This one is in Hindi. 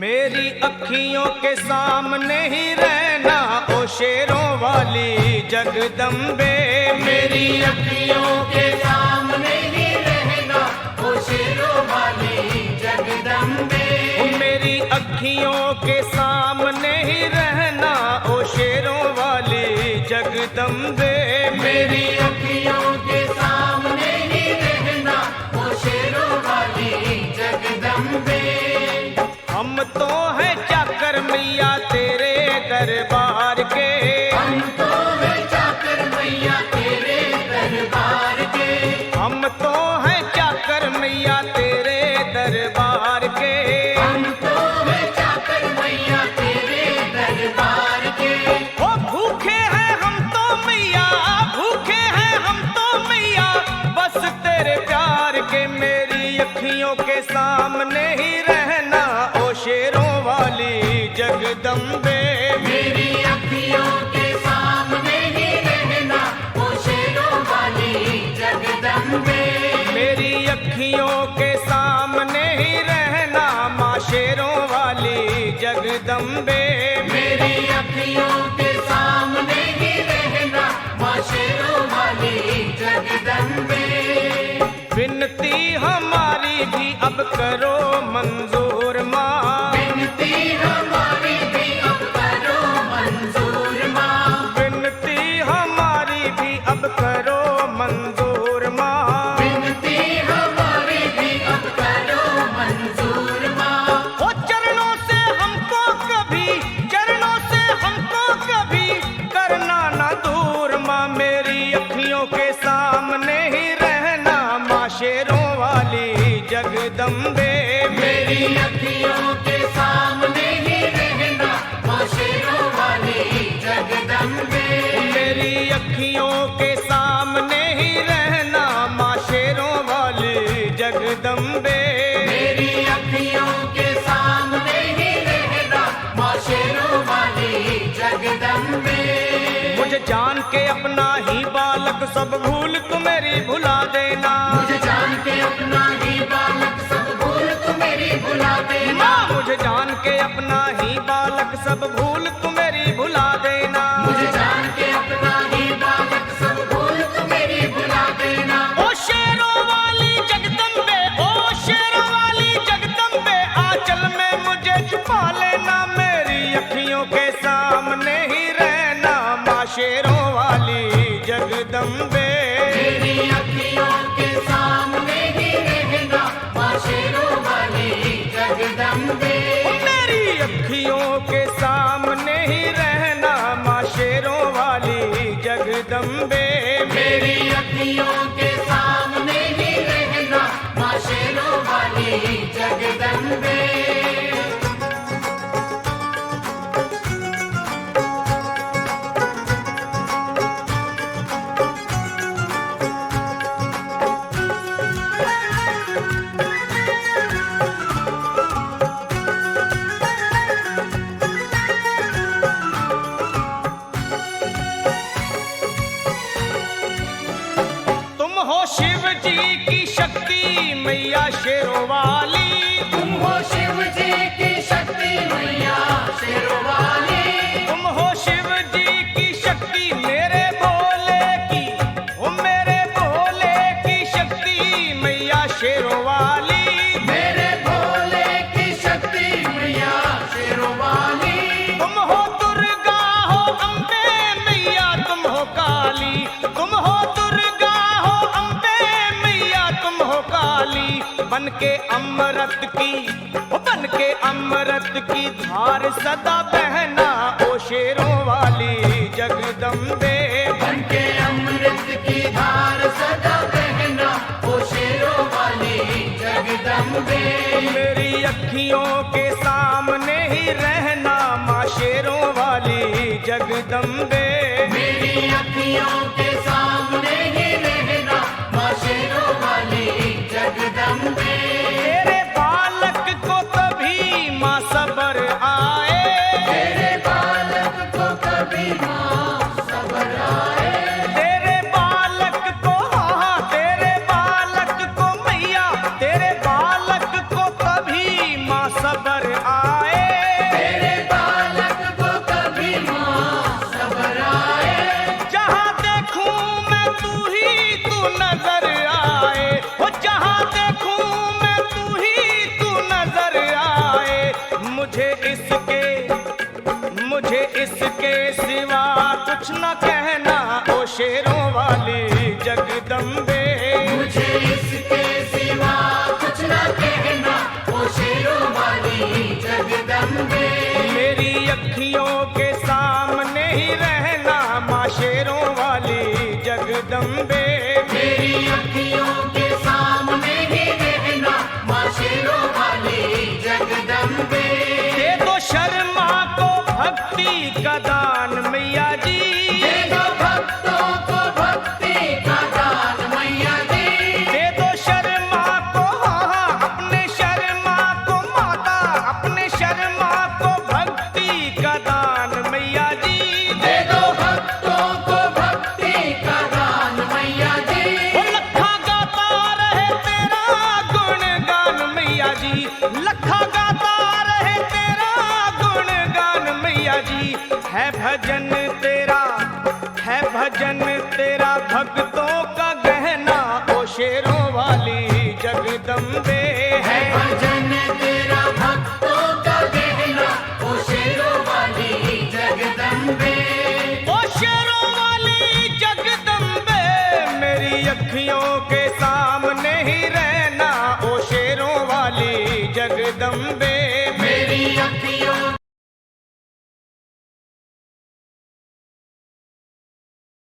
मेरी अखियों के सामने ही रहना ओ शेरों वाली जगदम्बे। मेरी अखियों के सामने ही रहना ओ शेरों वाली जगदम्बे। मेरी अखियों के सामने ही रहना ओ शेरों वाली जगदम्बे। मेरी अखियों के सामने ही रहना ओ शेरों वाली जगदम्बे। हम तो हैं चाकर मैया तेरे दरबार के। हम तो हैं चाकर मैया तेरे दरबार के। हम तो हैं चाकर मैया तेरे दरबार के। हम तो हैं चाकर मैया तेरे दरबार के। ओ भूखे हैं हम तो मैया, भूखे हैं हम तो मैया बस तेरे प्यार के। मेरी अखियों के सामने ही रहना ओ शेरों वाली जगदम्बे। मेरी अखियों के सामने ही रहना ओ शेरों वाली जगदम्बे। मेरी अखियों के सामने ही रहना माँ शेरों वाली जगदम्बे। मेरी अखियों के सामने ही रहना माँ शेरों वाली जगदम्बे। विनती हमारी भी अब करो मंजूर माँ। विनती हमारी भी अब करो मंजूर माँ। विनती हमारी भी अब करो मंजूर माँ। विनती हमारी भी अब करो मंजूर माँ। ओ चरणों से हमको कभी, चरणों से हमको कभी करना ना दूर माँ। मेरी अखियों के सामने ही रहना माँ शेरों वाली जगदम्बे। मेरी अखियों के सामने ही रहना माँ शेरों वाली जगदम्बे। मेरी अखियों के सामने ही रहना माँ शेरों वाली जगदम्बे। मेरी अखियों के सामने ही रहना माँ शेरों वाली जगदम्बे। मुझे जान के अपना ही बालक सब भूल तू मेरी भुला देना। मुझे जान के अपना ही बालक सब भूल तू मेरी भुला देना। माँ मुझे जान के अपना ही बालक सब भूल तू मेरी भुला देना। मुझे जान के अपना ही बालक सब भूल तू मेरी भुला देना। ओ शेरों वाली जगदम्बे, ओ शेरों वाली जगदम्बे आंचल में मुझे छुपा लेना। मेरी अखियों के सामने ही रहना माँ शेरों वाली जगदम्बे। मेरी अखियों के सामने ही रहना माँ शेरों वाली जगदम्बे। मेरी अखियों के सामने ही रहना माँ शेरों वाली जगदम्बे। मेरी अखियों के सामने ही रहना माँ शेरों वाली जगदम्बे। तुम हो शिव जी की शक्ति मैया शेरों वाली। तुम हो शिव जी की शक्ति मैया शेरों वाली। तुम हो शिव जी की शक्ति मेरे भोले की, ओ मेरे भोले की शक्ति मैया शेरों वाली। मेरे भोले की शक्ति मैया शेरों वाली। तुम हो दुर्गा हो अम्बे मैया तुम हो काली। तुम हो दुर्गा हो अम्बे मैया तुम हो काली। बन के अमृत की, ओ बन के अमृत की धार सदा बहना ओ शेरों वाली जगदम्बे। बनके अमृत की धार सदा बहना ओ शेरों वाली जगदम्बे। मेरी अखियों के सामने ही रहना माँ शेरों वाली जगदम्बे। मेरी अखियों के सामने ही रहना माँ शेरों वाली जगदम्बे। तेरे बालक को कभी माँ सबर आए। तेरे बालक को कभी माँ सबर आए। तेरे बालक को, हाँ तेरे बालक को मैया, तेरे बालक को कभी माँ सबर आए। मुझे इसके सिवा कुछ न कहना ओ शेरों वाली जगदम्बे। मुझे इसके सिवा कुछ न कहना ओ शेरों वाली जगदम्बे। मेरी अखियों के सामने ही रहना माँ शेरों वाली जगदम्बे। मेरी अखियों के सामने ही रहना माँ शेरों वाली जगदम्बे। दे दो शर्मा को भक्ति का दान मैया जी। दे दो भक्तों को भक्ति का दान मैया जी। दे दो शर्मा को अपने शर्मा को माता, अपने शर्मा को भक्ति का दान मैया जी। दे दो भक्तों को भक्ति का दान मैया जी। वो लखा गाता रहे तेरा गुणगान मैया जी। लखा गाता रहे तेरा गुणगान मैया जी। है भजन तेरा भक्तों का गहना ओ शेरों वाली जगदम्बे। है भजन तेरा भक्तों का गहना ओ शेरों वाली जगदम्बे। ओ शेरों वाली जगदम्बे। मेरी अखियों के